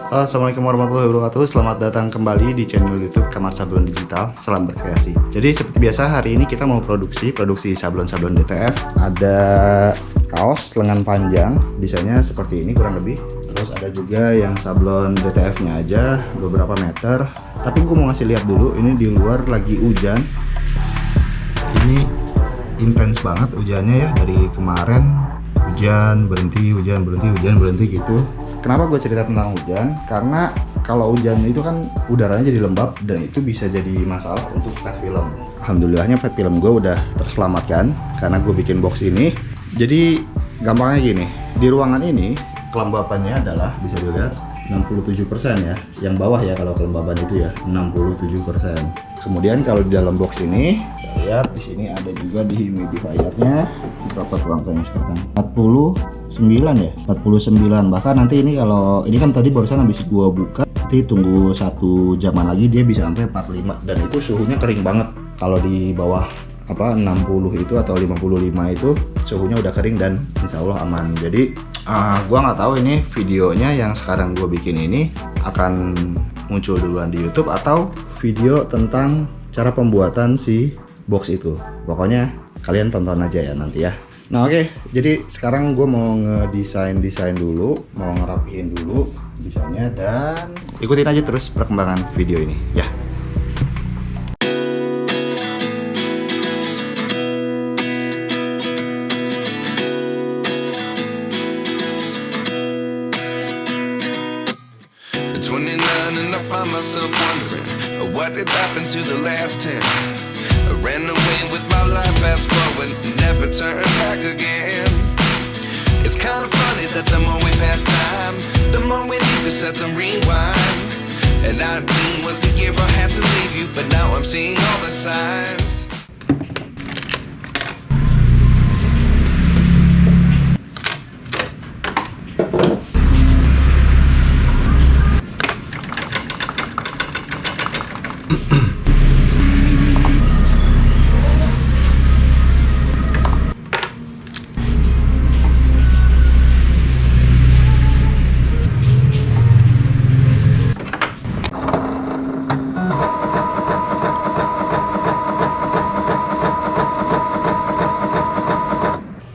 Halo, assalamualaikum warahmatullahi wabarakatuh. Selamat datang kembali di channel YouTube Kamar Sablon Digital. Salam berkreasi. Jadi seperti biasa hari ini kita mau produksi sablon-sablon DTF. Ada kaos lengan panjang, desainnya seperti ini kurang lebih. Terus ada juga yang sablon DTF-nya aja beberapa meter. Tapi gue mau ngasih lihat dulu, ini di luar lagi hujan. Ini intens banget hujannya ya, dari kemarin hujan berhenti, hujan berhenti, hujan berhenti gitu. Kenapa gue cerita tentang hujan? Karena kalau hujan itu kan udaranya jadi lembab dan itu bisa jadi masalah untuk fat film. Alhamdulillahnya fat film gue udah terselamatkan karena gue bikin box ini. Jadi gampangnya gini, di ruangan ini kelembabannya adalah bisa dilihat 67% ya. Yang bawah ya kalau kelembaban itu ya 67%. Kemudian kalau di dalam box ini kita lihat di sini ada juga dehumidifiernya. Berapa tuangnya sekarang? 49 ya, 49. Bahkan nanti ini kalau ini kan tadi barusan habis gua buka, nanti tunggu 1 jaman lagi dia bisa sampai 45 dan itu suhunya kering banget. Kalau di bawah 60 itu atau 55 itu suhunya udah kering dan insya Allah aman. Jadi gua nggak tahu ini videonya yang sekarang gua bikin ini akan muncul duluan di YouTube atau video tentang cara pembuatan si box itu. Pokoknya kalian tonton aja ya nanti ya. Nah oke, jadi sekarang gue mau ngedesain dulu, mau ngerapihin dulu desainnya dan ikutin aja terus perkembangan video ini ya. What did happen to the last 10? I ran away with my life, fast forward, never turn back again. It's kind of funny that the more we pass time, the more we need to set them rewind. And 19 was the year I had to leave you, but now I'm seeing all the signs.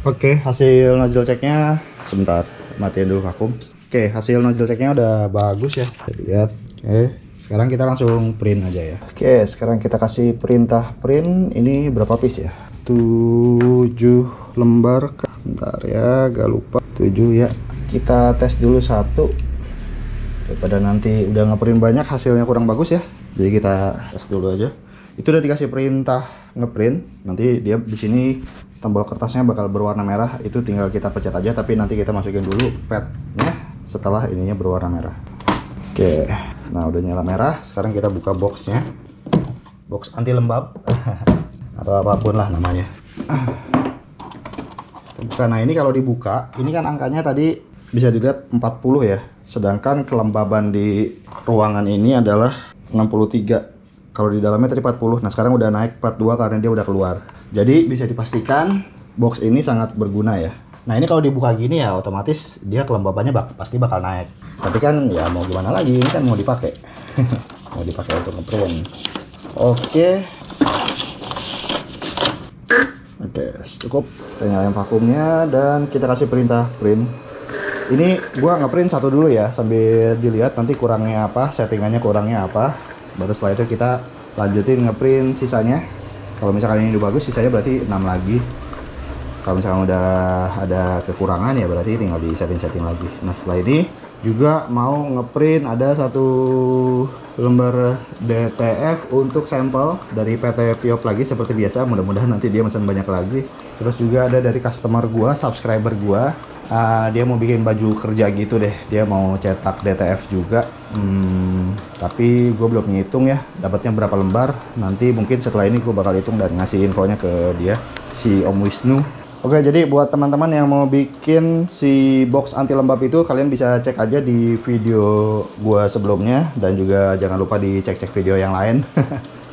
Oke, hasil nozzle checknya sebentar, matiin dulu vakum. Oke, hasil nozzle checknya udah bagus ya. Lihat. Oke, sekarang kita langsung print aja ya. Oke, sekarang kita kasih perintah print. Ini berapa piece ya? 7 lembar. Bentar ya, gak lupa. 7 ya. Kita tes dulu satu. Daripada nanti udah ngeprint banyak hasilnya kurang bagus ya. Jadi kita tes dulu aja. Itu udah dikasih perintah ngeprint. Nanti dia di sini tombol kertasnya bakal berwarna merah, itu tinggal kita pencet aja, tapi nanti kita masukin dulu padnya setelah ininya berwarna merah. Oke, nah udah nyala merah. Sekarang kita buka boxnya, box anti lembab atau apapun lah namanya. Nah ini kalau dibuka, ini kan angkanya tadi bisa dilihat 40 ya, sedangkan kelembaban di ruangan ini adalah 63. Kalau di dalamnya tadi 40, nah sekarang udah naik 42 karena dia udah keluar. Jadi bisa dipastikan box ini sangat berguna ya. Nah ini kalau dibuka gini ya otomatis dia kelembabannya pasti bakal naik. Tapi kan ya mau gimana lagi, ini kan mau dipakai. Mau dipakai untuk ngeprint. Oke, cukup. Kita nyalain vakumnya dan kita kasih perintah print. Ini gua ngeprint satu dulu ya sambil dilihat nanti kurangnya apa, settingannya kurangnya apa. Baru setelah itu kita lanjutin ngeprint sisanya. Kalau misalkan ini udah bagus, sisanya berarti 6 lagi. Kalau misalkan udah ada kekurangan ya berarti tinggal di setting lagi. Nah setelah ini juga mau ngeprint ada 1 lembar DTF untuk sampel dari PT Piop lagi seperti biasa. Mudah-mudahan nanti dia pesan banyak lagi. Terus juga ada dari customer gua, subscriber gua. Dia mau bikin baju kerja gitu deh. Dia mau cetak DTF juga. Tapi gue belum ngitung ya dapatnya berapa lembar. Nanti mungkin setelah ini gue bakal hitung dan ngasih infonya ke dia, si Om Wisnu. Oke, jadi buat teman-teman yang mau bikin si box anti lembab itu, kalian bisa cek aja di video gue sebelumnya dan juga jangan lupa dicek-cek video yang lain.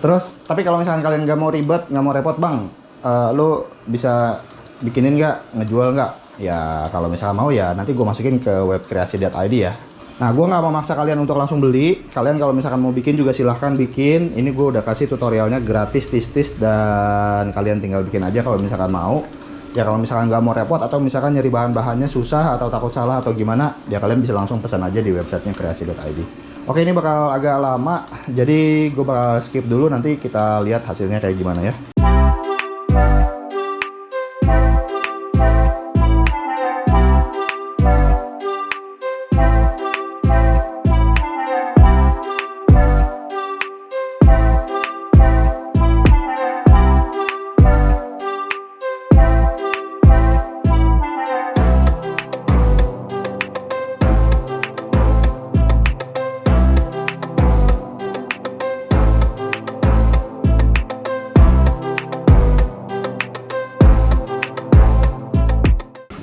Terus tapi kalau misalkan kalian nggak mau ribet, nggak mau repot bang, lo bisa bikinin nggak, ngejual nggak? Ya kalau misalnya mau ya nanti gue masukin ke webkreasi.id ya. Nah, gue nggak memaksa kalian untuk langsung beli. Kalian kalau misalkan mau bikin juga silahkan bikin. Ini gue udah kasih tutorialnya gratis, tis-tis, dan kalian tinggal bikin aja kalau misalkan mau. Ya kalau misalkan nggak mau repot atau misalkan nyari bahan-bahannya susah atau takut salah atau gimana, ya kalian bisa langsung pesan aja di websitenya kreasi.id. Oke, ini bakal agak lama, jadi gue bakal skip dulu, nanti kita lihat hasilnya kayak gimana ya.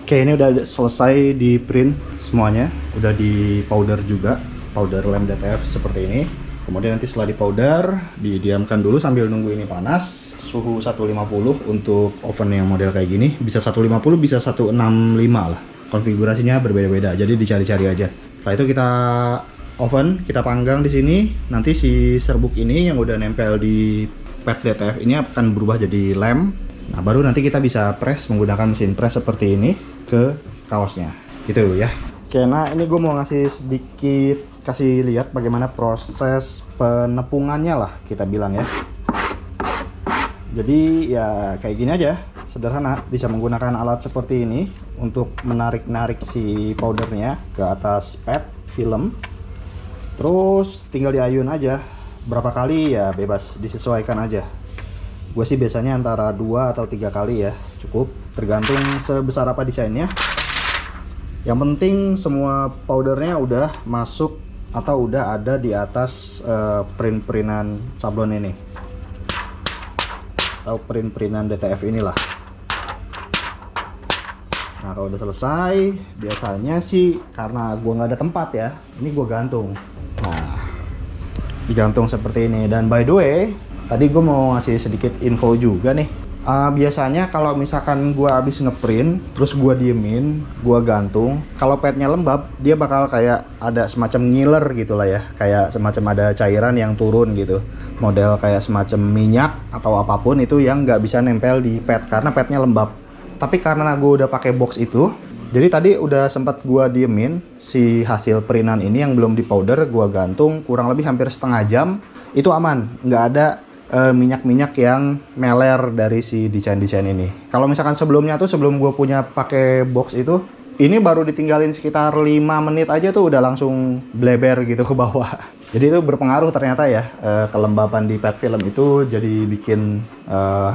Oke, ini udah selesai di print semuanya, udah di powder juga, powder lem DTF seperti ini. Kemudian nanti setelah di powder, didiamkan dulu sambil nunggu ini panas. Suhu 150 untuk oven yang model kayak gini, bisa 150 bisa 165 lah. Konfigurasinya berbeda-beda, jadi dicari-cari aja. Setelah itu kita oven, kita panggang di sini. Nanti si serbuk ini yang udah nempel di pad DTF ini akan berubah jadi lem. Nah, baru nanti kita bisa press menggunakan mesin press seperti ini ke kaosnya gitu ya. Oke, nah ini gue mau ngasih sedikit kasih lihat bagaimana proses penepungannya lah kita bilang ya. Jadi ya kayak gini aja, sederhana, bisa menggunakan alat seperti ini untuk menarik-narik si powdernya ke atas pad film. Terus tinggal diayun aja, berapa kali ya bebas, disesuaikan aja. Gue sih biasanya antara 2 atau 3 kali ya, cukup, tergantung sebesar apa desainnya. Yang penting semua powdernya udah masuk atau udah ada di atas print-printan sablon ini atau print-printan DTF inilah. Nah, kalau udah selesai, biasanya sih karena gue nggak ada tempat ya, ini gue gantung. Nah, digantung seperti ini. Dan by the way, tadi gue mau ngasih sedikit info juga nih. Biasanya kalau misalkan gue habis ngeprint, terus gue diemin, gue gantung, kalau padnya lembab, dia bakal kayak ada semacam ngiler gitu lah ya. Kayak semacam ada cairan yang turun gitu. Model kayak semacam minyak atau apapun itu yang nggak bisa nempel di pad karena padnya lembab. Tapi karena gue udah pakai box itu, jadi tadi udah sempat gue diemin si hasil printan ini yang belum di powder, gue gantung kurang lebih hampir setengah jam, itu aman, nggak ada minyak-minyak yang meler dari si desain-desain ini. Kalau misalkan sebelumnya tuh, sebelum gue punya pakai box itu, ini baru ditinggalin sekitar 5 menit aja tuh udah langsung bleber gitu ke bawah. Jadi itu berpengaruh ternyata ya, kelembapan di pad film itu jadi bikin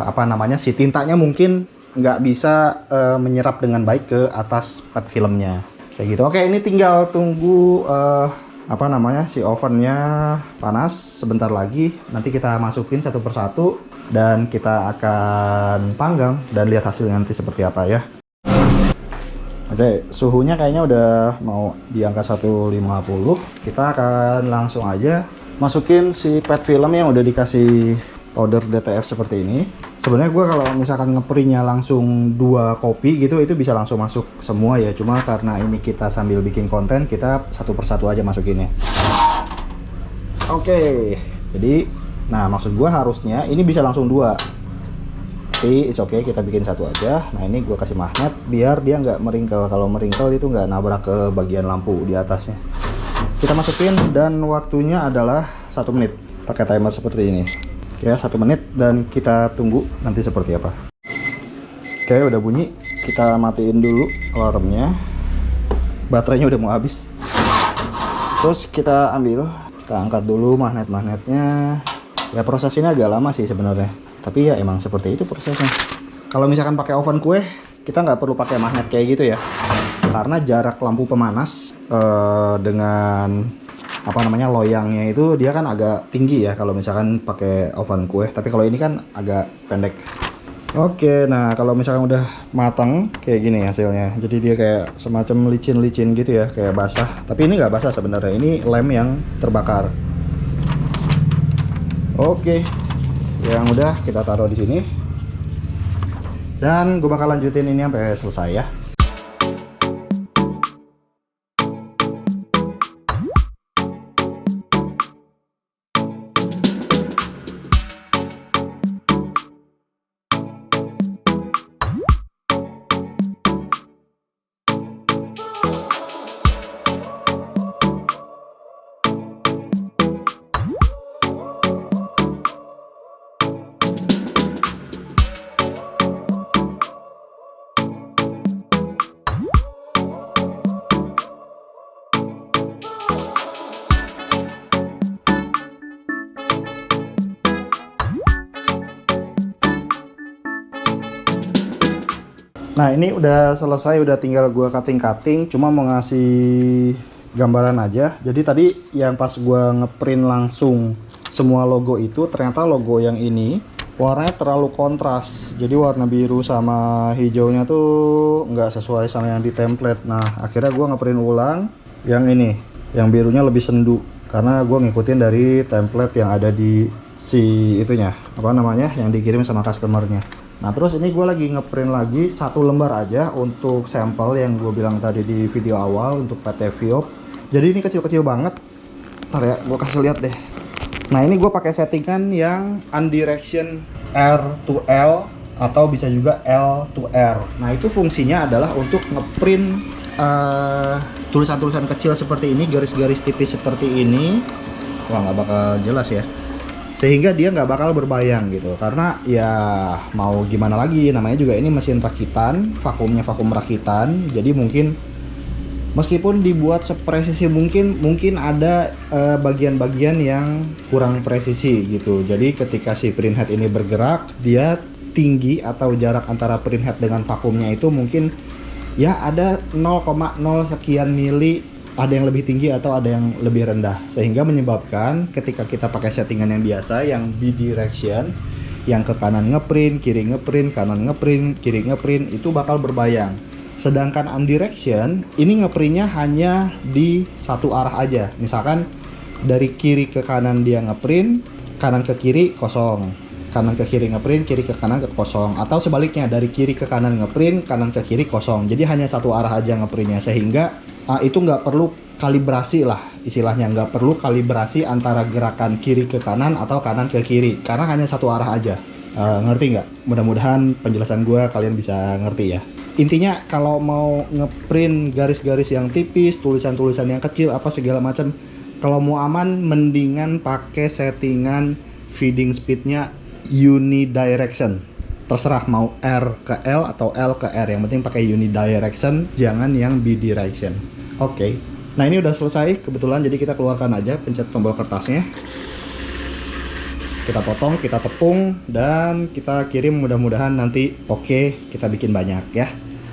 apa namanya, si tintanya mungkin nggak bisa menyerap dengan baik ke atas pad filmnya. Kayak gitu. Oke, ini tinggal tunggu apa namanya, si ovennya panas sebentar lagi. Nanti kita masukin satu persatu dan kita akan panggang dan lihat hasilnya nanti seperti apa ya. Oke, suhunya kayaknya udah mau di angka 150. Kita akan langsung aja masukin si pad film yang udah dikasih powder DTF seperti ini. Sebenarnya gue kalau misalkan ngeprintnya langsung 2 kopi gitu, itu bisa langsung masuk semua ya. Cuma karena ini kita sambil bikin konten, kita satu persatu aja masukinnya. Oke, jadi nah maksud gue harusnya ini bisa langsung 2. Tapi it's okay, kita bikin satu aja. Nah, ini gue kasih magnet biar dia nggak meringkel. Kalau meringkel itu nggak nabrak ke bagian lampu di atasnya. Kita masukin dan waktunya adalah 1 menit. Pakai timer seperti ini. Ya, 1 menit dan kita tunggu nanti seperti apa. Oke, udah bunyi. Kita matiin dulu alarmnya. Baterainya udah mau habis. Terus kita ambil, kita angkat dulu magnet-magnetnya. Ya, proses ini agak lama sih sebenarnya. Tapi ya emang seperti itu prosesnya. Kalau misalkan pakai oven kue, kita nggak perlu pakai magnet kayak gitu ya. Karena jarak lampu pemanas dengan apa namanya, loyangnya itu dia kan agak tinggi ya kalau misalkan pakai oven kue, tapi kalau ini kan agak pendek. Oke, nah kalau misalkan udah matang kayak gini hasilnya, jadi dia kayak semacam licin-licin gitu ya, kayak basah, tapi ini nggak basah sebenarnya, ini lem yang terbakar. Oke, yang udah kita taruh di sini dan gue bakal lanjutin ini sampai selesai ya. Nah ini udah selesai, udah tinggal gua cutting-cutting, cuma mau ngasih gambaran aja. Jadi tadi yang pas gua ngeprint langsung semua logo itu, ternyata logo yang ini warnanya terlalu kontras. Jadi warna biru sama hijaunya tuh nggak sesuai sama yang di template. Nah akhirnya gua ngeprint ulang yang ini, yang birunya lebih sendu, karena gua ngikutin dari template yang ada di si itunya, apa namanya, yang dikirim sama customernya. Nah terus ini gue lagi ngeprint lagi satu lembar aja untuk sampel yang gue bilang tadi di video awal untuk PT Viop. Jadi ini kecil-kecil banget. Ntar ya, gue kasih lihat deh. Nah ini gue pakai settingan yang undirection R to L atau bisa juga L to R. Nah itu fungsinya adalah untuk ngeprint tulisan-tulisan kecil seperti ini, garis-garis tipis seperti ini. Wah nggak bakal jelas ya. Sehingga dia nggak bakal berbayang gitu, karena ya mau gimana lagi, namanya juga ini mesin rakitan, vakumnya vakum rakitan. Jadi mungkin meskipun dibuat sepresisi mungkin ada bagian-bagian yang kurang presisi gitu. Jadi ketika si printhead ini bergerak, dia tinggi atau jarak antara printhead dengan vakumnya itu mungkin ya ada 0,0 sekian mili, ada yang lebih tinggi atau ada yang lebih rendah, sehingga menyebabkan ketika kita pakai settingan yang biasa yang bidirection, yang ke kanan ngeprint, kiri ngeprint, kanan ngeprint, kiri ngeprint, itu bakal berbayang. Sedangkan undirection ini ngeprintnya hanya di satu arah aja. Misalkan dari kiri ke kanan dia ngeprint, kanan ke kiri kosong, kanan ke kiri ngeprint, kiri ke kanan ke kosong, atau sebaliknya dari kiri ke kanan ngeprint, kanan ke kiri kosong. Jadi hanya satu arah aja ngeprintnya, sehingga itu nggak perlu kalibrasi lah istilahnya, nggak perlu kalibrasi antara gerakan kiri ke kanan atau kanan ke kiri, karena hanya satu arah aja. Ngerti nggak? Mudah-mudahan penjelasan gue kalian bisa ngerti ya. Intinya kalau mau ngeprint garis-garis yang tipis, tulisan-tulisan yang kecil, apa segala macam, kalau mau aman mendingan pakai settingan feeding speednya unidirection. Terserah mau R ke L atau L ke R, yang penting pakai unidirection, jangan yang bidirection. Oke. Nah ini udah selesai kebetulan, jadi kita keluarkan aja, pencet tombol kertasnya, kita potong, kita tepung, dan kita kirim. Mudah-mudahan nanti oke, kita bikin banyak ya.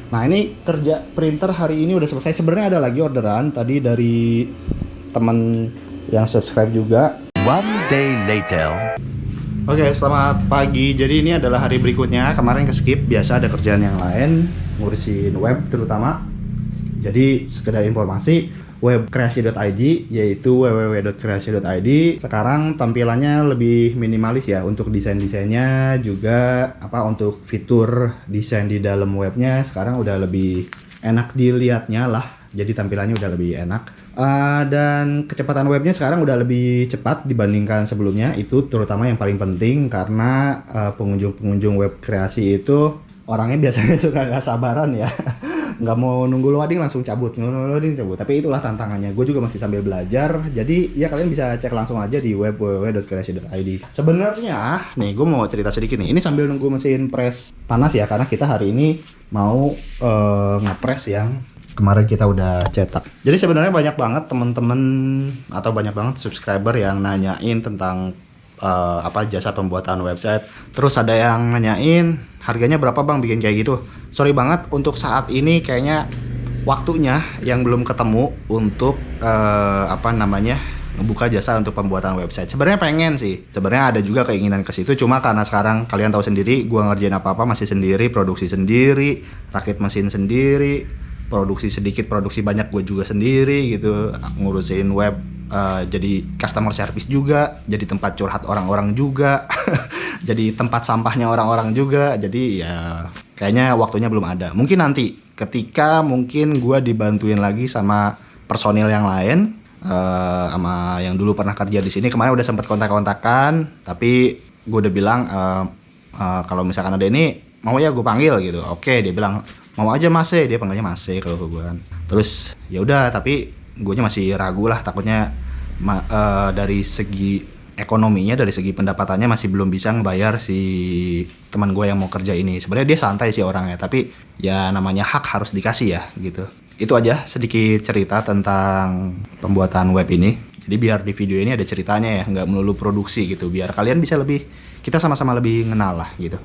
Nah ini kerja printer hari ini udah selesai. Sebenarnya ada lagi orderan tadi dari teman yang subscribe juga. One day later. Oke, selamat pagi. Jadi ini adalah hari berikutnya. Kemarin ke skip, biasa ada kerjaan yang lain, ngurusin web terutama. Jadi sekedar informasi, webkreasi.id yaitu www.kreasi.id sekarang tampilannya lebih minimalis ya, untuk desain-desainnya juga untuk fitur desain di dalam webnya sekarang udah lebih enak dilihatnya lah. Jadi tampilannya udah lebih enak. Dan kecepatan webnya sekarang udah lebih cepat dibandingkan sebelumnya. Itu terutama yang paling penting, karena pengunjung-pengunjung web kreasi itu orangnya biasanya suka gak sabaran ya. Nggak mau nunggu loading langsung cabut, Tapi itulah tantangannya. Gue juga masih sambil belajar. Jadi ya kalian bisa cek langsung aja di www.kreasi.id. Sebenarnya nih gue mau cerita sedikit nih. Ini sambil nunggu mesin press panas ya, karena kita hari ini mau ngepress yang kemarin kita udah cetak. Jadi sebenarnya banyak banget temen-temen atau banyak banget subscriber yang nanyain tentang jasa pembuatan website. Terus ada yang nanyain harganya berapa bang bikin kayak gitu. Sorry banget, untuk saat ini kayaknya waktunya yang belum ketemu untuk ngebuka jasa untuk pembuatan website. Sebenarnya pengen sih, sebenarnya ada juga keinginan ke situ, cuma karena sekarang kalian tahu sendiri, gua ngerjain apa-apa masih sendiri, produksi sendiri, rakit mesin sendiri, produksi sedikit, produksi banyak gue juga sendiri gitu, ngurusin web, jadi customer service juga, jadi tempat curhat orang-orang juga, jadi tempat sampahnya orang-orang juga. Jadi ya kayaknya waktunya belum ada. Mungkin nanti ketika mungkin gue dibantuin lagi sama personil yang lain, sama yang dulu pernah kerja di sini. Kemarin udah sempat kontak-kontakan, tapi gue udah bilang kalau misalkan ada ini mau ya gue panggil gitu. Oke, dia bilang mau aja Mas, dia panggilnya Mas kalau gue kan. Terus ya udah, tapi guenya masih ragu lah, takutnya dari segi ekonominya, dari segi pendapatannya masih belum bisa ngebayar si teman gue yang mau kerja ini. Sebenarnya dia santai sih orangnya, tapi ya namanya hak harus dikasih ya gitu. Itu aja sedikit cerita tentang pembuatan web ini. Jadi biar di video ini ada ceritanya ya, nggak melulu produksi gitu, biar kalian bisa lebih, kita sama-sama lebih ngenal lah gitu.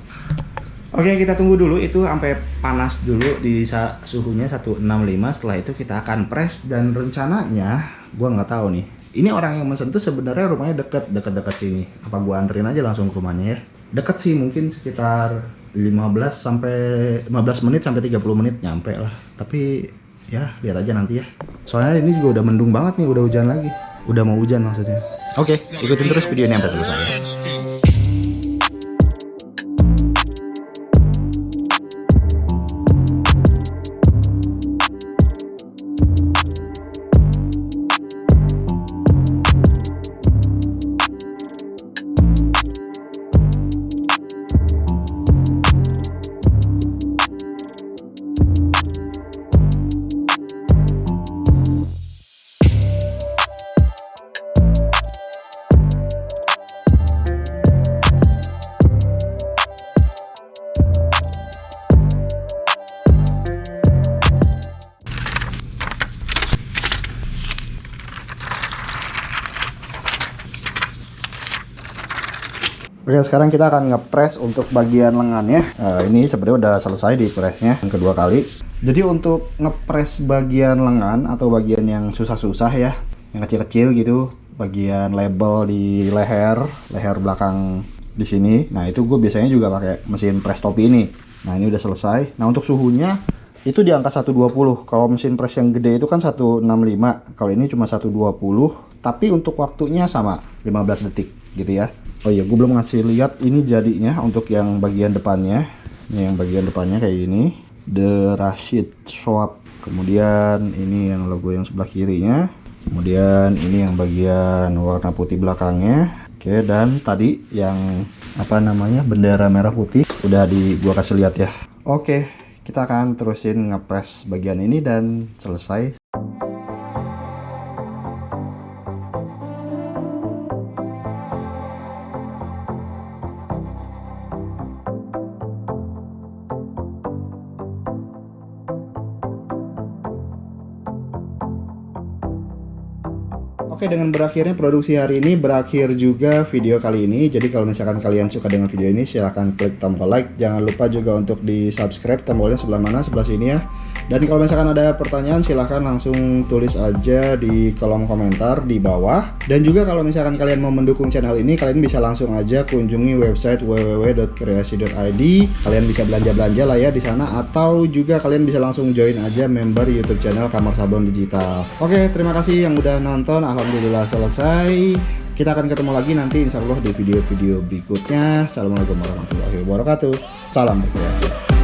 Oke, kita tunggu dulu itu sampai panas dulu di suhunya 165. Setelah itu kita akan press dan rencananya gua nggak tahu nih. Ini orang yang mesen tuh sebenarnya rumahnya deket sini. Apa gua anterin aja langsung ke rumahnya ya? Deket sih, mungkin sekitar 15 menit sampai 30 menit nyampe lah. Tapi ya lihat aja nanti ya. Soalnya ini juga udah mendung banget nih, udah hujan lagi. Udah mau hujan maksudnya. Oke, ikutin terus videonya sampai selesai ya. Oke, sekarang kita akan ngepres untuk bagian lengannya. Ini sebenarnya udah selesai di presnya yang kedua kali. Jadi untuk ngepres bagian lengan atau bagian yang susah-susah ya, yang kecil-kecil gitu, bagian label di leher belakang di sini. Nah itu gue biasanya juga pakai mesin press topi ini. Nah ini udah selesai. Nah untuk suhunya itu di angka 120. Kalau mesin press yang gede itu kan 165. Kalau ini cuma 120. Tapi untuk waktunya sama 15 detik gitu ya. Oh iya, gue belum ngasih lihat ini jadinya untuk yang bagian depannya. Ini yang bagian depannya kayak gini, The Rashid Swap. Kemudian ini yang logo yang sebelah kirinya. Kemudian ini yang bagian warna putih belakangnya. Oke, dan tadi yang apa namanya, bendera merah putih udah gua kasih lihat ya. Oke, kita akan terusin ngepres bagian ini dan selesai. Oke, dengan berakhirnya produksi hari ini, berakhir juga video kali ini. Jadi kalau misalkan kalian suka dengan video ini, silahkan klik tombol like. Jangan lupa juga untuk di subscribe, tombolnya sebelah mana, sebelah sini ya. Dan kalau misalkan ada pertanyaan, silahkan langsung tulis aja di kolom komentar di bawah. Dan juga kalau misalkan kalian mau mendukung channel ini, kalian bisa langsung aja kunjungi website www.kreasi.id. Kalian bisa belanja-belanja lah ya di sana, atau juga kalian bisa langsung join aja member YouTube channel Kamar Sablon Digital. Oke, terima kasih yang udah nonton. Alhamdulillah selesai. Kita akan ketemu lagi nanti insya Allah di video-video berikutnya. Assalamualaikum warahmatullahi wabarakatuh. Salam berkreasi.